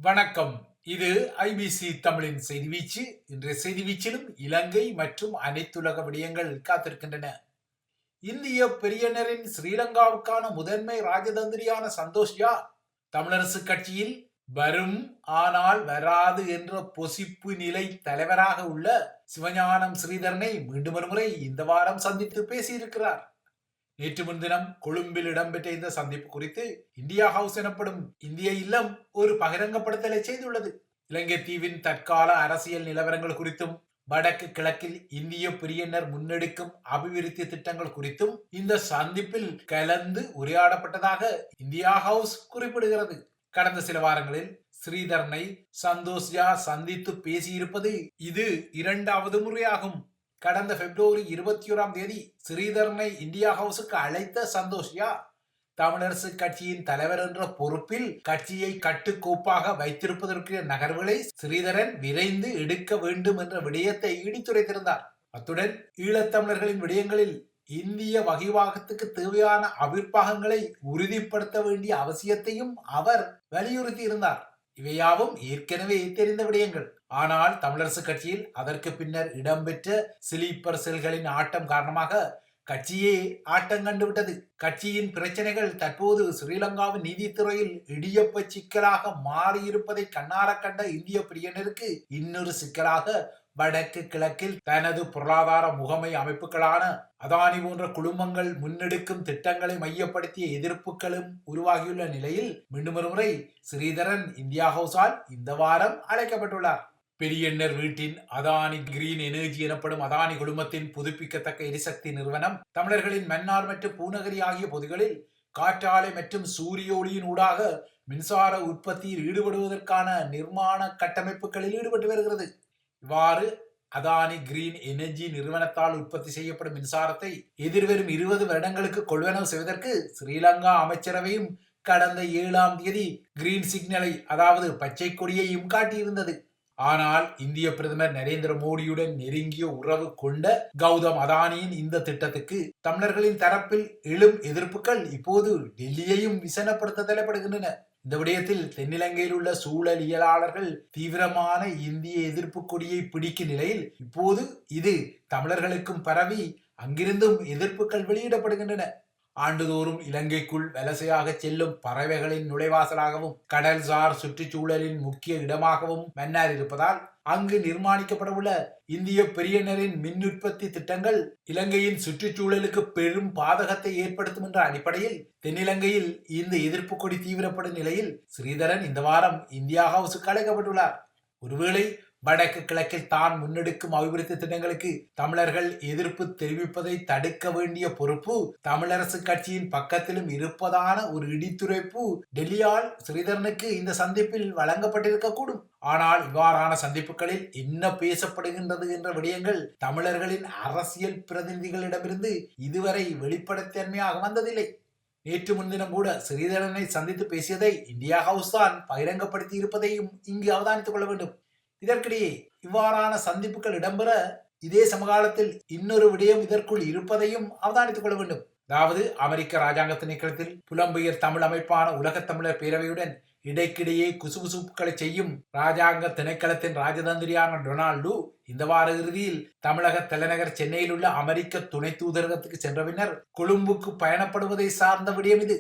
வணக்கம். இது ஐபிசி தமிழின் செய்தி வீச்சு. இன்றைய செய்தி வீச்சிலும் இலங்கை மற்றும் அனைத்துலக விடயங்கள் காத்திருக்கின்றன. இந்திய பெரியனரின் ஸ்ரீலங்காவுக்கான முதன்மை ராஜதந்திரியான சந்தோஷ் ஜா தமிழரசு கட்சியில் வரும் ஆனால் வராது என்ற பொசிப்பு நிலை தலைவராக உள்ள சிவஞானம் ஸ்ரீதரனை மீண்டும் ஒரு முறை இந்த வாரம் சந்தித்து பேசியிருக்கிறார். நேற்று முன்தினம் கொழும்பில் இடம்பெற்ற இந்த சந்திப்பு குறித்து இந்தியா ஹவுஸ் எனப்படும் இந்திய இல்லம் ஒரு பகிரங்கப்படுத்தலை செய்துள்ளது. இலங்கை தீவின் தற்கால அரசியல் நிலவரங்கள் குறித்தும் வடக்கு கிழக்கில் இந்திய பிரியனர் முன்னெடுக்கும் அபிவிருத்தி திட்டங்கள் குறித்தும் இந்த சந்திப்பில் கலந்து உரையாடப்பட்டதாக இந்தியா ஹவுஸ் குறிப்பிடுகிறது. கடந்த சில வாரங்களில் ஸ்ரீதரனை சந்தோஷ் ஜா சந்தித்து பேசியிருப்பது இது இரண்டாவது முறையாகும். கடந்த பிப்ரவரி 21 ஸ்ரீதரனை இந்தியா ஹவுஸுக்கு அழைத்த சந்தோஷ் ஜா தமிழரசு கட்சியின் தலைவர் என்ற பொறுப்பில் கட்சியை கட்டுக்கோப்பாக வைத்திருப்பதற்கு நகர்வுகளை ஸ்ரீதரன் விரைந்து எடுக்க வேண்டும் என்ற விடயத்தை இடித்துரைத்திருந்தார். அத்துடன் ஈழத்தமிழர்களின் விடயங்களில் இந்திய வகிவாகத்துக்கு தேவையான அபிர்ப்பாகங்களை உறுதிப்படுத்த வேண்டிய அவசியத்தையும் அவர் வலியுறுத்தி இருந்தார். இவையாவும் ஏற்கனவே தெரிந்த விடயங்கள். ஆனால் தமிழரசு கட்சியில் அதற்கு பின்னர் இடம்பெற்ற ஸ்லீப்பர் செல்களின் ஆட்டம் காரணமாக கட்சியே ஆட்டம் கண்டுவிட்டது. கட்சியின் பிரச்சனைகள் தற்போது ஸ்ரீலங்காவின் நீதித்துறையில் இடியப்ப சிக்கலாக மாறியிருப்பதை கண்ணார கண்ட இந்திய பிரியனருக்கு இன்னொரு சிக்கலாக வடக்கு கிழக்கில் தனது பொருளாதார முகமை அமைப்புகளான அதானி போன்ற குழுமங்கள் முன்னெடுக்கும் திட்டங்களை மையப்படுத்திய எதிர்ப்புகளும் உருவாகியுள்ள நிலையில் மீண்டும் ஒரு முறை ஸ்ரீதரன் இந்தியா ஹவுஸால் இந்த வாரம் அழைக்கப்பட்டுள்ளார். பெரியண்ணர் வீட்டின் அதானி கிரீன் எனர்ஜி எனப்படும் அதானி குழுமத்தின் புதுப்பிக்கத்தக்க எரிசக்தி நிறுவனம் தமிழர்களின் மன்னார் மற்றும் பூநகரி ஆகிய பகுதிகளில் காற்றாலை மற்றும் சூரிய ஒளியின் ஊடாக மின்சார உற்பத்தியில் ஈடுபடுவதற்கான நிர்மாண கட்டமைப்புகளில் ஈடுபட்டு வருகிறது. இவ்வாறு அதானி கிரீன் எனர்ஜி நிறுவனத்தால் உற்பத்தி செய்யப்படும் மின்சாரத்தை எதிர்வரும் 20 வருடங்களுக்கு கொள்வனவு செய்வதற்கு ஸ்ரீலங்கா அமைச்சரவையும் கடந்த 7 கிரீன் சிக்னலை அதாவது பச்சை கொடியையும் காட்டியிருந்தது. ஆனால் இந்திய பிரதமர் நரேந்திர மோடியுடன் நெருங்கிய உறவு கொண்ட கௌதம் அதானியின் இந்த திட்டத்துக்கு தமிழர்களின் தரப்பில் எழும் எதிர்ப்புகள் இப்போது டெல்லியையும் விசனப்படுத்த தலைப்படுகின்றன. இந்த விடயத்தில் தென்னிலங்கையில் உள்ள சூழலியலாளர்கள் தீவிரமான இந்திய எதிர்ப்பு கொடியை பிடிக்கும் நிலையில் இப்போது இது தமிழர்களுக்கும் பரவி அங்கிருந்தும் எதிர்ப்புகள் வெளியிடப்படுகின்றன. ஆண்டுதோறும் இலங்கைக்குள் வலசையாக செல்லும் பறவைகளின் நுழைவாசலாகவும் கடல்சார் சுற்றுச்சூழலின் முக்கிய இடமாகவும் மன்னார் இருப்பதால் அங்கு நிர்மாணிக்கப்படவுள்ள இந்திய பெரியனரின் மின் உற்பத்தி திட்டங்கள் இலங்கையின் சுற்றுச்சூழலுக்கு பெரும் பாதகத்தை ஏற்படுத்தும் என்ற அடிப்படையில் தென்னிலங்கையில் இந்த எதிர்ப்பு கொடி தீவிரப்படும் நிலையில் ஸ்ரீதரன் இந்த வாரம் இந்தியா ஹவுஸுக்கு அழைக்கப்பட்டுள்ளார். ஒருவேளை வடக்கு கிழக்கில் தான் முன்னெடுக்கும் அபிவிருத்தி திட்டங்களுக்கு தமிழர்கள் எதிர்ப்பு தெரிவிப்பதை தடுக்க வேண்டிய பொறுப்பு தமிழரசு கட்சியின் பக்கத்திலும் இருப்பதான ஒரு இடித்துரைப்பு டெல்லியால் ஸ்ரீதரனுக்கு இந்த சந்திப்பில் வழங்கப்பட்டிருக்க கூடும். ஆனால் இவ்வாறான சந்திப்புகளில் என்ன பேசப்படுகின்றது என்ற விடயங்கள் தமிழர்களின் அரசியல் பிரதிநிதிகளிடமிருந்து இதுவரை வெளிப்படைத்தன்மையாக வந்ததில்லை. நேற்று முன்தினம் கூட ஸ்ரீதரனை சந்தித்து பேசியதை இந்தியா ஹவுஸ் தான் பகிரங்கப்படுத்தி இருப்பதையும் இங்கு அவதானித்துக் கொள்ள வேண்டும். இதற்கிடையே இவ்வாறான சந்திப்புகள் இடம்பெற இதே சமகாலத்தில் இன்னொரு விடயம் இதற்குள் இருப்பதையும் அவதானித்துக் கொள்ள வேண்டும். அதாவது அமெரிக்க ராஜாங்க திணைக்களத்தில் புலம்பெயர் தமிழ் அமைப்பான உலகத் தமிழர் பேரவையுடன் இடைக்கிடையே குசுகுசுப்புகளை செய்யும் ராஜாங்க திணைக்களத்தின் ராஜதந்திரியான டொனால்டு இந்த வார இறுதியில் தமிழக தலைநகர் சென்னையில் உள்ள அமெரிக்க துணை தூதரகத்துக்கு சென்ற பின்னர் கொழும்புக்கு பயணப்படுவதை சார்ந்த விடயம் இது.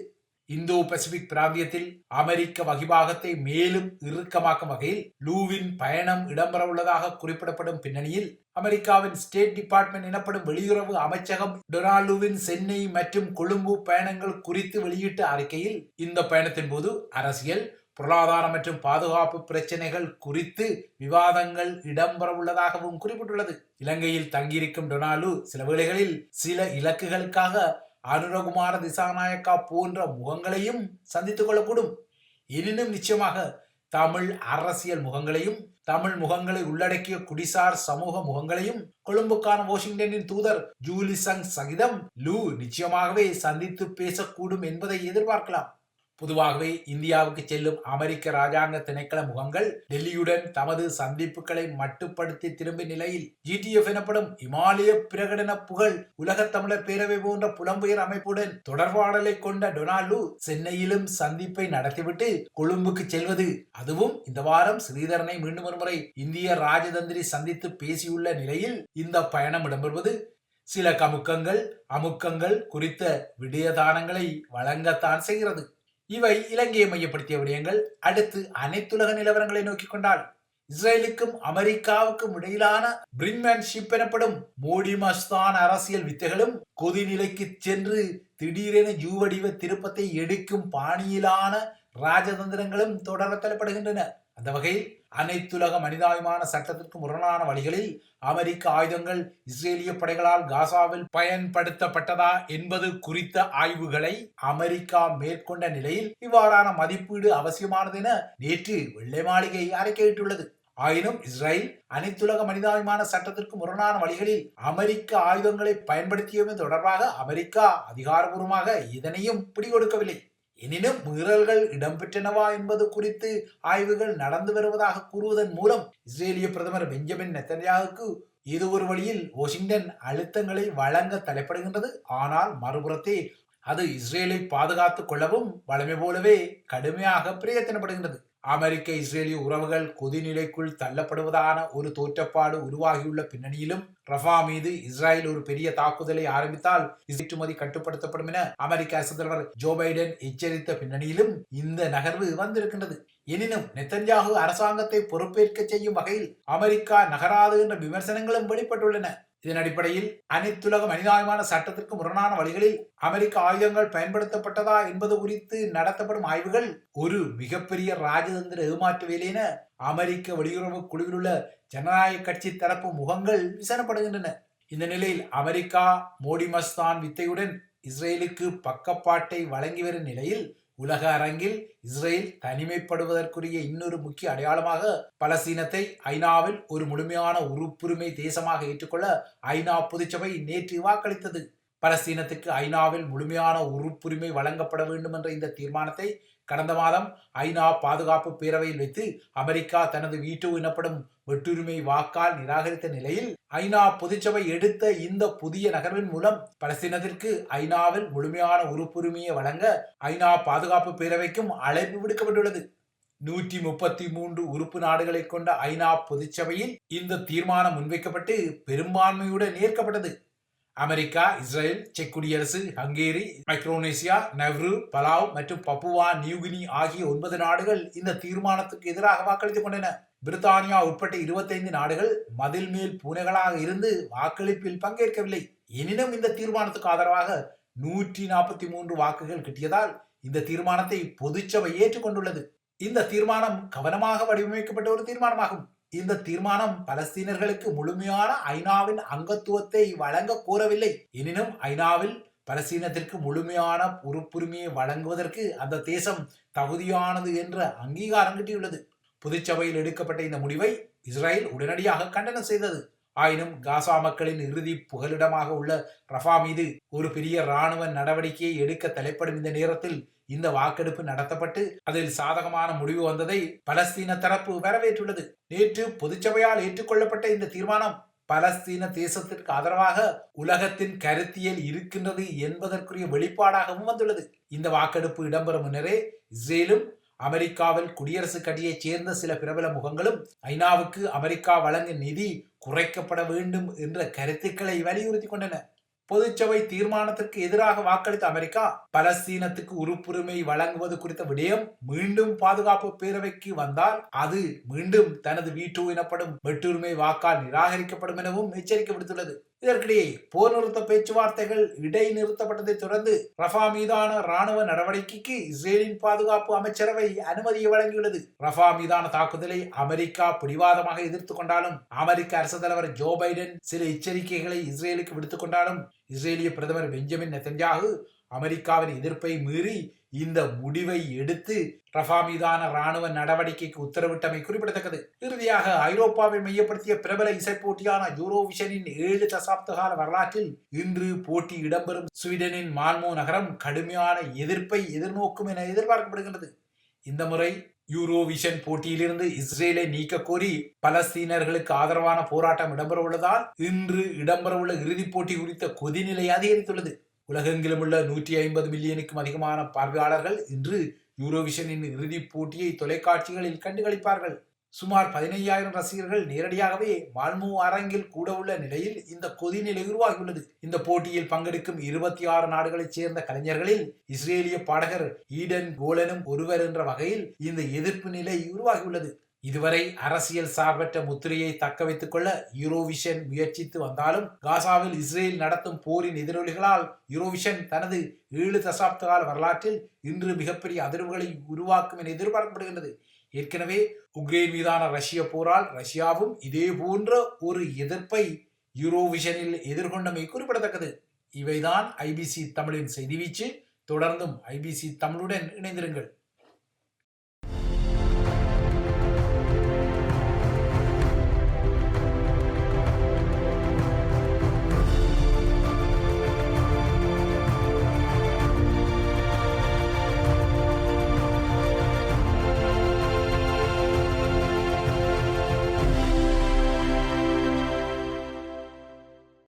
இந்தோ பசிபிக் பிராந்தியத்தில் அமெரிக்க வகிபாகத்தை மேலும் இறுக்கமாக்கும் வகையில் லூவின் பயணம் இடம்பெற உள்ளதாக குறிப்பிடப்படும் பின்னணியில் அமெரிக்காவின் ஸ்டேட் டிபார்ட்மெண்ட் எனப்படும் வெளியுறவு அமைச்சகம் டொனால்டுவின் சென்னை மற்றும் கொழும்பு பயணங்கள் குறித்து வெளியிட்ட அறிக்கையில் இந்த பயணத்தின் போது அரசியல் பொருளாதார மற்றும் பாதுகாப்பு பிரச்சனைகள் குறித்து விவாதங்கள் இடம்பெற உள்ளதாகவும் குறிப்பிட்டுள்ளது. இலங்கையில் தங்கியிருக்கும் டொனால்டு சில வேளைகளில் சில இலக்குகளுக்காக அனுரகுமார திசாநாயக்கா போன்ற முகங்களையும் சந்தித்துக் கொள்ளக்கூடும். எனினும் நிச்சயமாக தமிழ் அரசியல் முகங்களையும் தமிழ் முகங்களை உள்ளடக்கிய குடிசார் சமூக முகங்களையும் கொழும்புக்கான வாஷிங்டனின் தூதர் ஜூலிசங் சகிதம் லூ நிச்சயமாகவே சந்தித்து பேசக்கூடும் என்பதை எதிர்பார்க்கலாம். பொதுவாகவே இந்தியாவுக்கு செல்லும் அமெரிக்க ராஜாங்க திணைக்கள முகங்கள் டெல்லியுடன் தமது சந்திப்புகளை மட்டுப்படுத்தி திரும்பிய நிலையில் GTF எனப்படும் இமாலய பிரகடன புகழ் உலகத் தமிழர் பேரவை போன்ற புலம்பெயர் அமைப்புடன் தொடர்பாடலை கொண்ட டொனால்டு சென்னையிலும் சந்திப்பை நடத்திவிட்டு கொழும்புக்கு செல்வது, அதுவும் இந்த வாரம் ஸ்ரீதரனை மீண்டும் ஒருமுறை இந்திய ராஜதந்திரி சந்தித்து பேசியுள்ள நிலையில் இந்த பயணம் இடம்பெறுவது சில கமுக்கங்கள் அமுக்கங்கள் குறித்த விடயதானங்களை வழங்கத்தான் செய்கிறது. இவை இலங்கையை மையப்படுத்திய விடயங்கள். அடுத்து அனைத்துலக நிலவரங்களை நோக்கிக் கொண்டால், இஸ்ரேலுக்கும் அமெரிக்காவுக்கும் இடையிலான பிரிங்மேன்ஷிப் எனப்படும் மோடி மஸ்தான் அரசியல் வித்தைகளும் கொதிநிலைக்கு சென்று திடீரென ஜூவடிவ திருப்பத்தை எடுக்கும் பாணியிலான ராஜதந்திரங்களும் தொடர தலைப்படுகின்றன. அந்த வகையில் அனைத்துலக மனிதாபிமான சட்டத்திற்கு முரணான வழிகளில் அமெரிக்க ஆயுதங்கள் இஸ்ரேலிய படைகளால் காசாவில் பயன்படுத்தப்பட்டதா என்பது குறித்த ஆய்வுகளை அமெரிக்கா மேற்கொண்ட நிலையில் இவ்வாறான மதிப்பீடு அவசியமானது என நேற்று வெள்ளை மாளிகை அறிக்கையிட்டுள்ளது. ஆயினும் இஸ்ரேல் அனைத்துலக மனிதாபிமான சட்டத்திற்கு முரணான வழிகளில் அமெரிக்க ஆயுதங்களை பயன்படுத்தியமை தொடர்பாக அமெரிக்கா அதிகாரபூர்வமாக இதனையும் பிடிகொடுக்கவில்லை. எனினும் மீறல்கள் இடம்பெற்றனவா என்பது குறித்து ஆய்வுகள் நடந்து வருவதாக கூறுவதன் மூலம் இஸ்ரேலிய பிரதமர் பெஞ்சமின் நெத்தன்யாகுக்கு ஏதோ ஒரு வழியில் வாஷிங்டன் அழுத்தங்களை வழங்க தலைப்படுகின்றது. ஆனால் மறுபுறத்தே அது இஸ்ரேலை பாதுகாத்துக் கொள்ளவும் வழமை போலவே கடுமையாக பிரயத்தனப்படுகின்றது. அமெரிக்க இஸ்ரேலிய உறவுகள் கொதிநிலைக்குள் தள்ளப்படுவதான ஒரு தோற்றப்பாடு உருவாகியுள்ள பின்னணியிலும் ரஃபா மீது இஸ்ரேல் ஒரு பெரிய தாக்குதலை ஆரம்பித்தால் ஏற்றுமதி கட்டுப்படுத்தப்படும் என அமெரிக்க அரசு தலைவர் ஜோ பைடன் எச்சரித்த பின்னணியிலும் இந்த நகர்வு வந்திருக்கின்றது. எனினும் நெத்தன்யாகு அரசாங்கத்தை பொறுப்பேற்க செய்யும் வகையில் அமெரிக்கா நகராது என்ற விமர்சனங்களும் வெளிப்பட்டுள்ளன. இதன் அடிப்படையில் அனைத்துலக மனிதாபிமான சட்டத்திற்கு முரணான வழிகளில் அமெரிக்க ஆயுதங்கள் பயன்படுத்தப்பட்டதா என்பது குறித்து நடத்தப்படும் ஆய்வுகள் ஒரு மிகப்பெரிய ராஜதந்திர ஏமாற்று வேலை என அமெரிக்க வெளியுறவு குழுவில் உள்ள ஜனநாயக கட்சி தரப்பு முகங்கள் விசாரப்படுகின்றன. இந்த நிலையில் அமெரிக்கா மோடி மஸ்தான் வித்தையுடன் இஸ்ரேலுக்கு பக்கப்பாட்டை வழங்கி வரும் நிலையில் உலக அரங்கில் இஸ்ரேல் தனிமைப்படுவதற்குரிய இன்னொரு முக்கிய அடையாளமாக பலஸ்தீனத்தை ஐநாவில் ஒரு முழுமையான உறுப்புரிமை தேசமாக ஏற்றுக்கொள்ள ஐநா பொதுச்சபை நேற்று வாக்களித்தது. பலஸ்தீனத்துக்கு ஐநாவில் முழுமையான உறுப்புரிமை வழங்கப்பட வேண்டும் என்ற இந்த தீர்மானத்தை கடந்த மாதம் ஐநா பாதுகாப்பு பேரவையில் வைத்து அமெரிக்கா தனது வீட்டோ எனப்படும் வெட்டுரிமை வாக்கால் நிராகரித்த நிலையில் ஐநா பொதுச்சபை எடுத்த இந்த புதிய நகர்வின் மூலம் பலஸ்தீனத்திற்கு ஐநாவில் முழுமையான உறுப்புரிமையை வழங்க ஐநா பாதுகாப்பு பேரவைக்கும் அழைப்பு விடுக்கப்பட்டுள்ளது. 133 உறுப்பு நாடுகளை கொண்ட ஐநா பொதுச்சபையில் இந்த தீர்மானம் முன்வைக்கப்பட்டு பெரும்பான்மையுடன் ஏற்கப்பட்டது. அமெரிக்கா, இஸ்ரேல், செக் குடியரசு, ஹங்கேரி, மைக்ரோனேசியா, நவ்ரு, பலாவ் மற்றும் பப்புவா நியூகினி ஆகிய 9 நாடுகள் இந்த தீர்மானத்துக்கு எதிராக வாக்களித்துக் கொண்டன. பிரித்தானியா உட்பட்ட 25 நாடுகள் மதில் மேல் பூனைகளாக இருந்து வாக்களிப்பில் பங்கேற்கவில்லை. எனினும் இந்த தீர்மானத்துக்கு ஆதரவாக 143 வாக்குகள் கிட்டியதால் இந்த தீர்மானத்தை பொதுச்சபை ஏற்றுக்கொண்டுள்ளது. இந்த தீர்மானம் கவனமாக வடிவமைக்கப்பட்ட ஒரு தீர்மானமாகும். இந்த தீர்மானம் பலஸ்தீனர்களுக்கு முழுமையான ஐநாவின் அங்கத்துவத்தை வழங்க கோரவில்லை. எனினும் ஐநாவில் பலஸ்தீனத்திற்கு முழுமையான உறுப்புரிமையை வழங்குவதற்கு அந்த தேசம் தகுதியானது என்ற அங்கீகாரம் கிட்டியுள்ளது. பொதுச்சபையில் எடுக்கப்பட்ட இந்த முடிவை இஸ்ரேல் உடனடியாக கண்டனம் செய்தது. ஆயினும் காசா மக்களின் இறுதி புகலிடமாக உள்ள ரஃபா மீது ஒரு பெரிய இராணுவ நடவடிக்கையை எடுக்க தலைப்படும் இந்த நேரத்தில் இந்த வாக்கெடுப்பு நடத்தப்பட்டு அதில் சாதகமான முடிவு வந்ததை பலஸ்தீன தரப்பு வரவேற்றுள்ளது. நேற்று பொதுச்சபையால் ஏற்றுக்கொள்ளப்பட்ட இந்த தீர்மானம் பலஸ்தீன தேசத்திற்கு ஆதரவாக உலகத்தின் கருத்தியல் இருக்கின்றது என்பதற்குரிய வெளிப்பாடாகவும் வந்துள்ளது. இந்த வாக்கெடுப்பு இடம்பெறும் முன்னரே இஸ்ரேலும் அமெரிக்காவில் குடியரசுக் கட்சியைச் சேர்ந்த சில பிரபல முகங்களும் ஐநாவுக்கு அமெரிக்கா வழங்கும் நிதி குறைக்கப்பட வேண்டும் என்ற கருத்துக்களை வலியுறுத்தி கொண்டன. பொதுச்சபை தீர்மானத்திற்கு எதிராக வாக்களித்த அமெரிக்கா பலஸ்தீனத்துக்கு உறுப்புரிமை வழங்குவது குறித்த விடயம் மீண்டும் பாதுகாப்பு பேரவைக்கு வந்தால் அது மீண்டும் தனது வீட்டோ எனப்படும் வெட்டுரிமை வாக்கால் நிராகரிக்கப்படும் எனவும் எச்சரிக்கை விடுத்துள்ளது. இதற்கிடையே போர் நிறுத்த பேச்சுவார்த்தைகள் இடைநிறுத்தப்பட்டதை தொடர்ந்து ரஃபா மீதான ராணுவ நடவடிக்கைக்கு இஸ்ரேலின் பாதுகாப்பு அமைச்சரவை அனுமதியை வழங்கியுள்ளது. ரஃபா மீதான தாக்குதலை அமெரிக்கா பிடிவாதமாக எதிர்த்துக் கொண்டாலும் அமெரிக்க அரசு தலைவர் ஜோ பைடன் சில எச்சரிக்கைகளை இஸ்ரேலுக்கு விடுத்துக் கொண்டாலும் இஸ்ரேலிய பிரதமர் பெஞ்சமின் நெத்தன்யாகு அமெரிக்காவின் எதிர்ப்பை மீறி இந்த முடிவை எடுத்து ரஃபா மீதான ராணுவ நடவடிக்கைக்கு உத்தரவிட்டமை குறிப்பிடத்தக்கது. இறுதியாக ஐரோப்பாவை மையப்படுத்திய பிரபல இசை போட்டியான யூரோவிஷனின் 7 தசாப்த கால வரலாற்றில் இன்று போட்டி இடம்பெறும் ஸ்வீடனின் மால்மோ நகரம் கடுமையான எதிர்ப்பை எதிர்நோக்கும் என எதிர்பார்க்கப்படுகின்றது. இந்த முறை யூரோவிஷன் போட்டியிலிருந்து இஸ்ரேலை நீக்க கோரி பலஸ்தீனர்களுக்கு ஆதரவான போராட்டம் இடம்பெறவுள்ளதால் இன்று இடம்பெறவுள்ள இறுதிப் போட்டி குறித்த கொதிநிலை அதிகரித்துள்ளது. உலகெங்கிலும் உள்ள 150 மில்லியனுக்கும் அதிகமான பார்வையாளர்கள் இன்று யூரோவிஷனின் இறுதிப் போட்டியை தொலைக்காட்சிகளில் கண்டுகளிப்பார்கள். சுமார் 15,000 ரசிகர்கள் நேரடியாகவே மால்மோ அரங்கில் கூட உள்ள நிலையில் இந்த கொதிநிலை உருவாகியுள்ளது. இந்த போட்டியில் பங்கெடுக்கும் 26 நாடுகளைச் சேர்ந்த கலைஞர்களில் இஸ்ரேலிய பாடகர் ஈடன் கோலனும் ஒருவர் என்ற வகையில் இந்த எதிர்ப்பு நிலை உருவாகியுள்ளது. இதுவரை அரசியல் சார்பற்ற முத்திரையை தக்க வைத்துக் கொள்ள யூரோவிஷன் முயற்சித்து வந்தாலும் காசாவில் இஸ்ரேல் நடத்தும் போரின் எதிரொலிகளால் யூரோவிஷன் தனது 7 தசாப்த கால வரலாற்றில் இன்று மிகப்பெரிய அதிர்வுகளை உருவாக்கும் என எதிர்பார்க்கப்படுகின்றது. ஏற்கனவே உக்ரைன் மீதான ரஷ்ய போரால் ரஷ்யாவும் இதே போன்ற ஒரு எதிர்ப்பை யூரோவிஷனில் எதிர்கொண்டமை குறிப்பிடத்தக்கது. இவைதான் ஐபிசி தமிழின் செய்தி வீச்சு. தொடர்ந்தும் ஐபிசி தமிழுடன் இணைந்திருங்கள்.